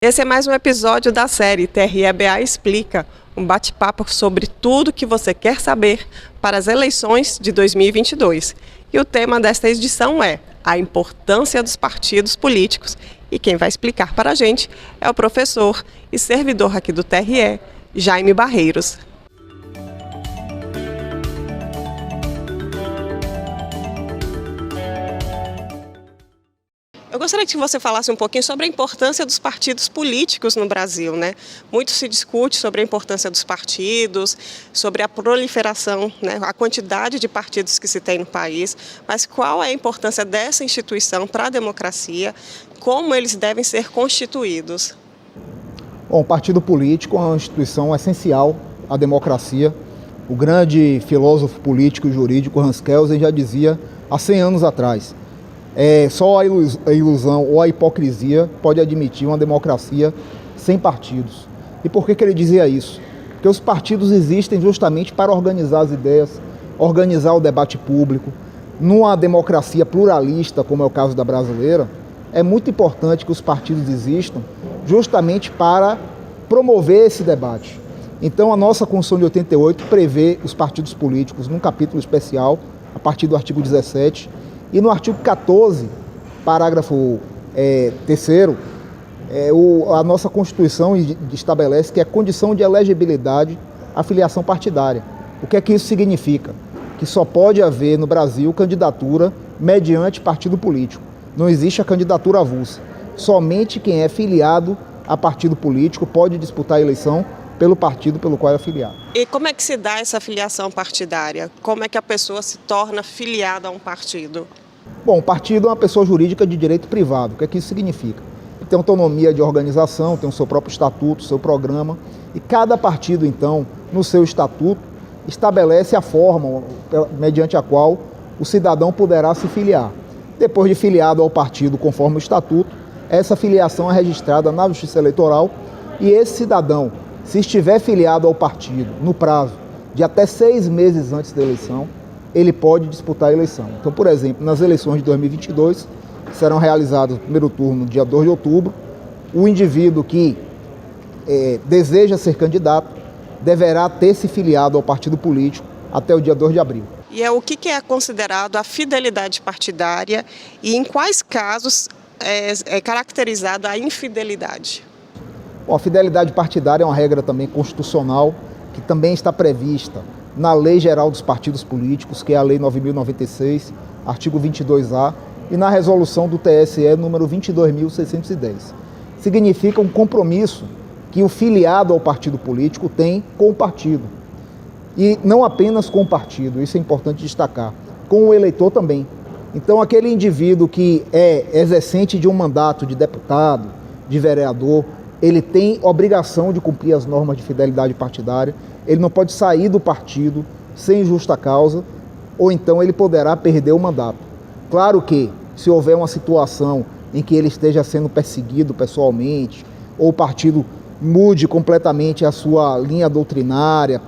Esse é mais um episódio da série TRE-BA Explica, um bate-papo sobre tudo que você quer saber para as eleições de 2022. E o tema desta edição é a importância dos partidos políticos. E quem vai explicar para a gente é o professor e servidor aqui do TRE, Jaime Barreiros. Eu gostaria que você falasse um pouquinho sobre a importância dos partidos políticos no Brasil, né? Muito se discute sobre a importância dos partidos, sobre a proliferação, né? A quantidade de partidos que se tem no país, mas qual é a importância dessa instituição para a democracia, como eles devem ser constituídos? Bom, o partido político é uma instituição essencial à democracia. O grande filósofo político e jurídico Hans Kelsen já dizia há 100 anos atrás: só a ilusão ou a hipocrisia pode admitir uma democracia sem partidos. E por que ele dizia isso? Porque os partidos existem justamente para organizar as ideias, organizar o debate público. Numa democracia pluralista, como é o caso da brasileira, é muito importante que os partidos existam justamente para promover esse debate. Então, a nossa Constituição de 88 prevê os partidos políticos num capítulo especial, a partir do artigo 17, e no artigo 14, parágrafo 3º, a nossa Constituição estabelece que é condição de elegibilidade a filiação partidária. O que é que isso significa? Que só pode haver no Brasil candidatura mediante partido político. Não existe a candidatura avulsa. Somente quem é filiado a partido político pode disputar a eleição pelo partido pelo qual é afiliado. E como é que se dá essa filiação partidária? Como é que a pessoa se torna filiada a um partido? Bom, o partido é uma pessoa jurídica de direito privado. O que é que isso significa? Tem autonomia de organização, tem o seu próprio estatuto, o seu programa, e cada partido, então, no seu estatuto, estabelece a forma mediante a qual o cidadão poderá se filiar. Depois de filiado ao partido conforme o estatuto, essa filiação é registrada na Justiça Eleitoral e esse cidadão, se estiver filiado ao partido no prazo de até 6 meses antes da eleição, ele pode disputar a eleição. Então, por exemplo, nas eleições de 2022, que serão realizadas no primeiro turno, dia 2 de outubro, o indivíduo que deseja ser candidato deverá ter se filiado ao partido político até o dia 2 de abril. E o que é considerado a fidelidade partidária e em quais casos é caracterizada a infidelidade? Bom, a fidelidade partidária é uma regra também constitucional que também está prevista na Lei Geral dos Partidos Políticos, que é a Lei 9.096, artigo 22A, e na resolução do TSE número 22.610. Significa um compromisso que o filiado ao partido político tem com o partido. E não apenas com o partido, isso é importante destacar, com o eleitor também. Então, aquele indivíduo que é exercente de um mandato de deputado, de vereador, ele tem obrigação de cumprir as normas de fidelidade partidária, ele não pode sair do partido sem justa causa, ou então ele poderá perder o mandato. Claro que, se houver uma situação em que ele esteja sendo perseguido pessoalmente, ou o partido mude completamente a sua linha doutrinária,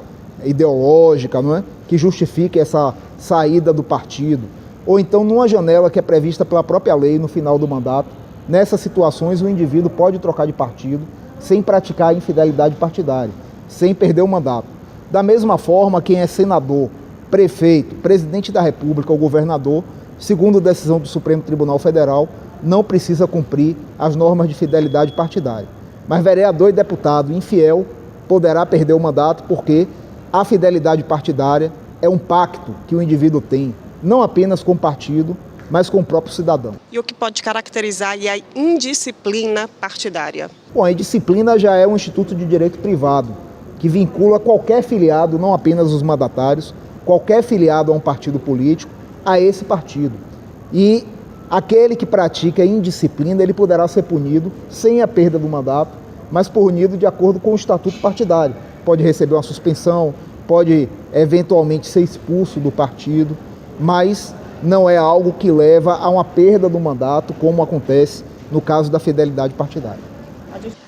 ideológica, não é? Que justifique essa saída do partido, ou então numa janela que é prevista pela própria lei no final do mandato, nessas situações o indivíduo pode trocar de partido sem praticar a infidelidade partidária, sem perder o mandato. Da mesma forma, quem é senador, prefeito, presidente da República ou governador, segundo decisão do Supremo Tribunal Federal, não precisa cumprir as normas de fidelidade partidária. Mas vereador e deputado infiel poderá perder o mandato porque a fidelidade partidária é um pacto que o indivíduo tem, não apenas com o partido, mas com o próprio cidadão. E o que pode caracterizar a indisciplina partidária? Bom, a indisciplina já é um instituto de direito privado, que vincula qualquer filiado, não apenas os mandatários, qualquer filiado a um partido político, a esse partido. E aquele que pratica indisciplina, ele poderá ser punido sem a perda do mandato, mas punido de acordo com o estatuto partidário. Pode receber uma suspensão, pode eventualmente ser expulso do partido, mas não é algo que leva a uma perda do mandato, como acontece no caso da fidelidade partidária.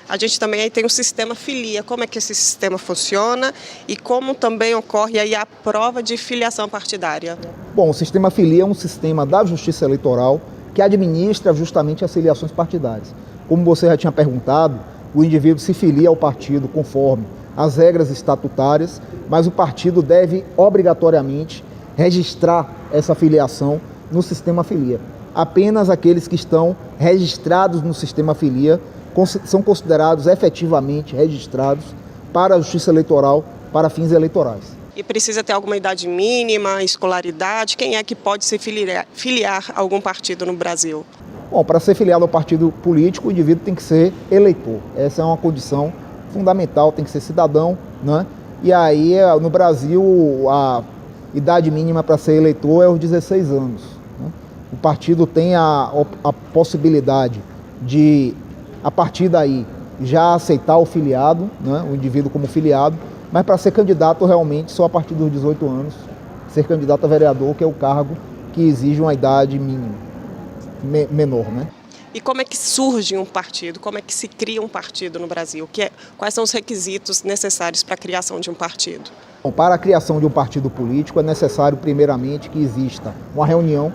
A gente também aí tem o sistema filia. Como é que esse sistema funciona e como também ocorre aí a prova de filiação partidária? Bom, o sistema filia é um sistema da Justiça Eleitoral que administra justamente as filiações partidárias. Como você já tinha perguntado, o indivíduo se filia ao partido conforme as regras estatutárias, mas o partido deve obrigatoriamente registrar essa filiação no sistema filia. Apenas aqueles que estão registrados no sistema filia são considerados efetivamente registrados para a Justiça Eleitoral para fins eleitorais. E precisa ter alguma idade mínima, escolaridade? Quem é que pode se filiar a algum partido no Brasil? Bom, para ser filiado ao partido político, o indivíduo tem que ser eleitor. Essa é uma condição fundamental, tem que ser cidadão, né? E aí, no Brasil, a idade mínima para ser eleitor é os 16 anos. Né? O partido tem a possibilidade de, a partir daí, já aceitar o filiado, né? O indivíduo como filiado, mas para ser candidato realmente só a partir dos 18 anos, ser candidato a vereador, que é o cargo que exige uma idade mínima, menor, né? E como é que surge um partido? Como é que se cria um partido no Brasil? Quais são os requisitos necessários para a criação de um partido? Bom, para a criação de um partido político é necessário, primeiramente, que exista uma reunião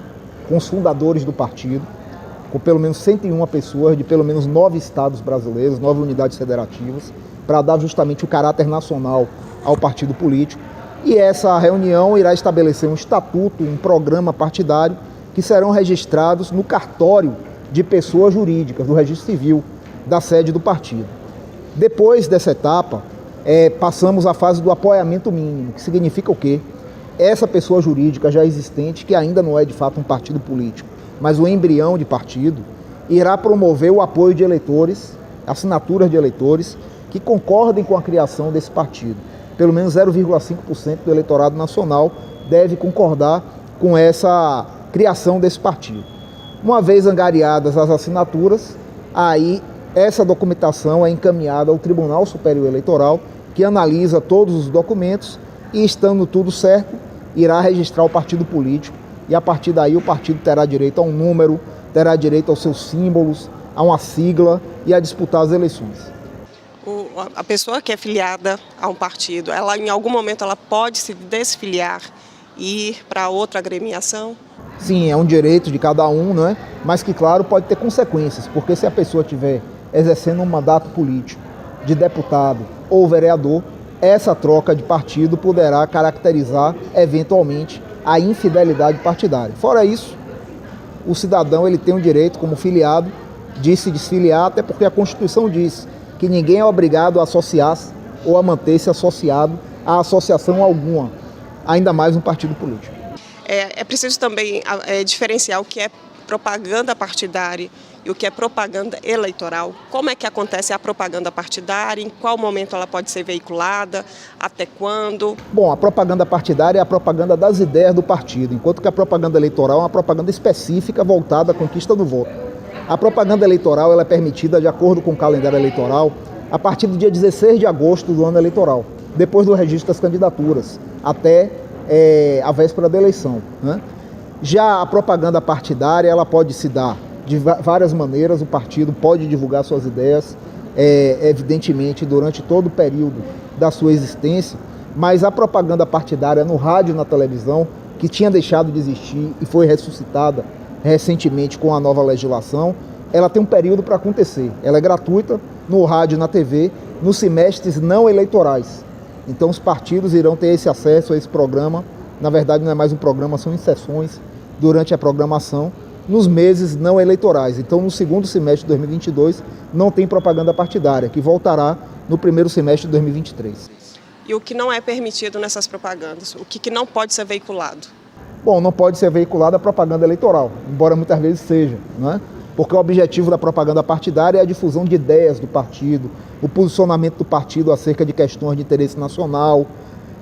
com os fundadores do partido, com pelo menos 101 pessoas de pelo menos 9 estados brasileiros, 9 unidades federativas, para dar justamente o caráter nacional ao partido político. E essa reunião irá estabelecer um estatuto, um programa partidário, que serão registrados no cartório de pessoas jurídicas, do registro civil, da sede do partido. Depois dessa etapa, passamos à fase do apoiamento mínimo, que significa o quê? Essa pessoa jurídica já existente, que ainda não é de fato um partido político, mas o embrião de partido, irá promover o apoio de eleitores, assinaturas de eleitores, que concordem com a criação desse partido. Pelo menos 0,5% do eleitorado nacional deve concordar com essa criação desse partido. Uma vez angariadas as assinaturas, aí essa documentação é encaminhada ao Tribunal Superior Eleitoral, que analisa todos os documentos e, estando tudo certo, irá registrar o partido político e, a partir daí, o partido terá direito a um número, terá direito aos seus símbolos, a uma sigla e a disputar as eleições. A pessoa que é filiada a um partido, ela em algum momento ela pode se desfiliar e ir para outra agremiação? Sim, é um direito de cada um, né? Mas que, claro, pode ter consequências, porque se a pessoa estiver exercendo um mandato político de deputado ou vereador, essa troca de partido poderá caracterizar, eventualmente, a infidelidade partidária. Fora isso, o cidadão ele tem o direito, como filiado, de se desfiliar, até porque a Constituição diz que ninguém é obrigado a associar-se ou a manter-se associado a associação alguma, ainda mais um partido político. É preciso também diferenciar o que é propaganda partidária e o que é propaganda eleitoral. Como é que acontece a propaganda partidária? Em qual momento ela pode ser veiculada? Até quando? Bom, a propaganda partidária é a propaganda das ideias do partido, enquanto que a propaganda eleitoral é uma propaganda específica voltada à conquista do voto. A propaganda eleitoral ela é permitida de acordo com o calendário eleitoral a partir do dia 16 de agosto do ano eleitoral, depois do registro das candidaturas, até a véspera da eleição, né? Já a propaganda partidária ela pode se dar de várias maneiras. O partido pode divulgar suas ideias, evidentemente, durante todo o período da sua existência, mas a propaganda partidária no rádio e na televisão, que tinha deixado de existir e foi ressuscitada recentemente com a nova legislação, ela tem um período para acontecer. Ela é gratuita no rádio e na TV, nos semestres não eleitorais. Então os partidos irão ter esse acesso a esse programa. Na verdade não é mais um programa, são inserções durante a programação nos meses não eleitorais. Então no segundo semestre de 2022 não tem propaganda partidária, que voltará no primeiro semestre de 2023. E o que não é permitido nessas propagandas? O que não pode ser veiculado? Bom, não pode ser veiculada a propaganda eleitoral, embora muitas vezes seja, não é? Porque o objetivo da propaganda partidária é a difusão de ideias do partido, o posicionamento do partido acerca de questões de interesse nacional,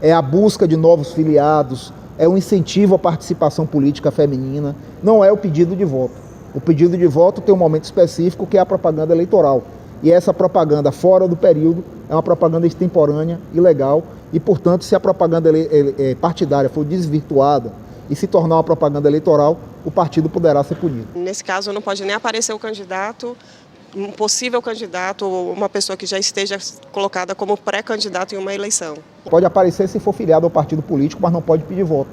é a busca de novos filiados, é o incentivo à participação política feminina, não é o pedido de voto. O pedido de voto tem um momento específico que é a propaganda eleitoral. E essa propaganda fora do período é uma propaganda extemporânea, ilegal, e, portanto, se a propaganda partidária for desvirtuada e se tornar uma propaganda eleitoral, o partido poderá ser punido. Nesse caso, não pode nem aparecer o candidato, um possível candidato ou uma pessoa que já esteja colocada como pré-candidato em uma eleição. Pode aparecer se for filiado ao partido político, mas não pode pedir voto.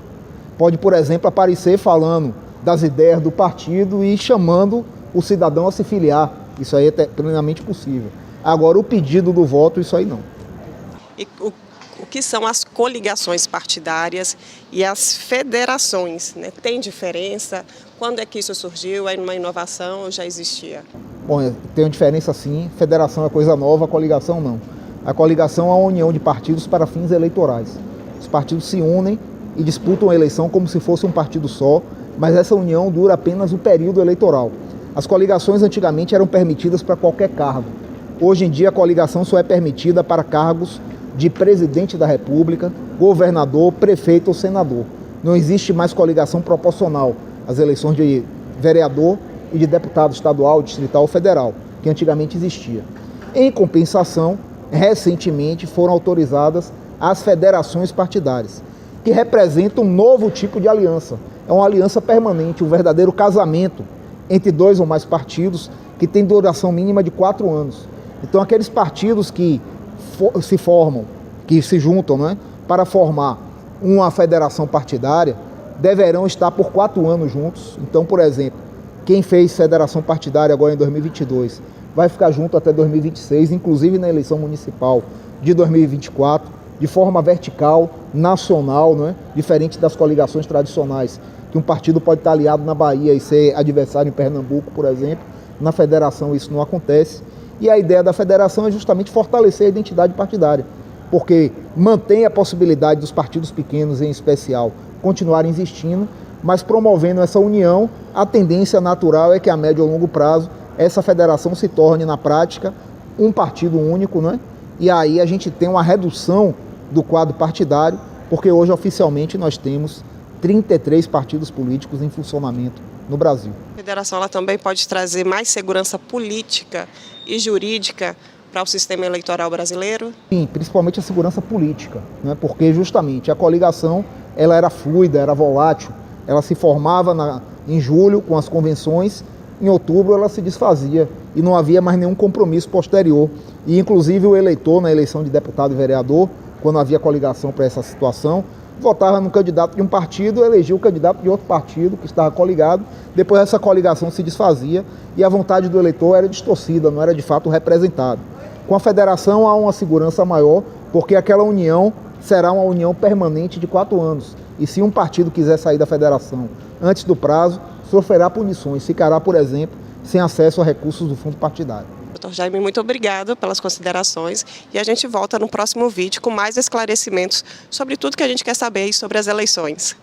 Pode, por exemplo, aparecer falando das ideias do partido e chamando o cidadão a se filiar. Isso aí é plenamente possível. Agora, o pedido do voto, isso aí não. E o que são as coligações partidárias e as federações, né? Tem diferença? Quando é que isso surgiu? É uma inovação ou já existia? Bom, tem uma diferença sim. Federação é coisa nova, coligação não. A coligação é uma união de partidos para fins eleitorais. Os partidos se unem e disputam a eleição como se fosse um partido só, mas essa união dura apenas o período eleitoral. As coligações antigamente eram permitidas para qualquer cargo. Hoje em dia a coligação só é permitida para cargos de presidente da República, governador, prefeito ou senador. Não existe mais coligação proporcional às eleições de vereador e de deputado estadual, distrital ou federal, que antigamente existia. Em compensação, recentemente foram autorizadas as federações partidárias, que representam um novo tipo de aliança. É uma aliança permanente, um verdadeiro casamento entre dois ou mais partidos que tem duração mínima de 4 anos. Então aqueles partidos que se formam, que se juntam, né, para formar uma federação partidária, deverão estar por 4 anos juntos. Então, por exemplo, quem fez federação partidária agora em 2022 vai ficar junto até 2026, inclusive na eleição municipal de 2024, de forma vertical, nacional, né, diferente das coligações tradicionais, que um partido pode estar aliado na Bahia e ser adversário em Pernambuco, por exemplo. Na federação isso não acontece. E a ideia da federação é justamente fortalecer a identidade partidária, porque mantém a possibilidade dos partidos pequenos, em especial, continuarem existindo, mas promovendo essa união, a tendência natural é que a médio ou longo prazo essa federação se torne, na prática, um partido único, né? E aí a gente tem uma redução do quadro partidário, porque hoje oficialmente nós temos 33 partidos políticos em funcionamento no Brasil. A federação ela também pode trazer mais segurança política e jurídica para o sistema eleitoral brasileiro? Sim, principalmente a segurança política, né? Porque justamente a coligação ela era fluida, era volátil, ela se formava em julho com as convenções, em outubro ela se desfazia e não havia mais nenhum compromisso posterior. E inclusive o eleitor na eleição de deputado e vereador, quando havia coligação para essa situação, votava no candidato de um partido, elegia o candidato de outro partido que estava coligado, depois essa coligação se desfazia e a vontade do eleitor era distorcida, não era de fato representada. Com a federação há uma segurança maior, porque aquela união será uma união permanente de 4 anos. E se um partido quiser sair da federação antes do prazo, sofrerá punições, ficará, por exemplo, sem acesso a recursos do fundo partidário. Dr. Jaime, muito obrigado pelas considerações e a gente volta no próximo vídeo com mais esclarecimentos sobre tudo que a gente quer saber sobre as eleições.